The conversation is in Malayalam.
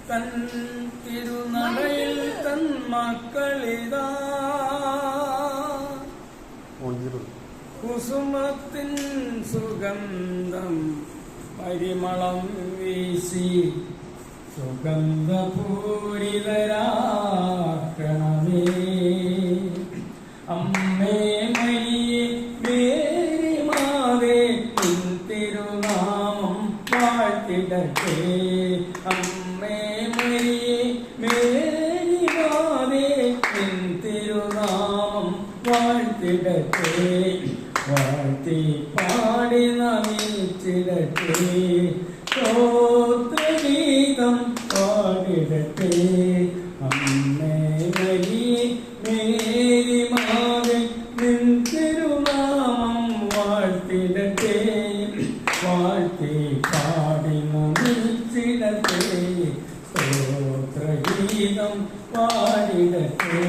തൻ തിരുനടയിൽ തൻ മക്കളിതാ കുസുമത്തിൻ സുഗന്ധം പരിമളം വീശി സുഗന്ധപൂരിതരാക്കണമേ. അമ്മേ മരിയേ മേരി മാതേ നിൻ തിരുനാമം വാഴ്ത്തിടട്ടെ. അമ്മേ മരിയേ മേരി മാതേ നിൻ തിരുനാമം വാഴ്ത്തിടട്ടെ. വാഴ്ത്തി പാടി നമിച്ചിടട്ടെ. സ്തോത്രഗീതം പാടിടട്ടെ. അമ്മേ മരിയേ മേരി മാതേ നിൻ തിരുനാമം വാഴ്ത്തിടട്ടെ. വാഴ്ത്തി പാടി നമിച്ചിടട്ടെ. സ്തോത്രഗീതം പാടിടട്ടെ.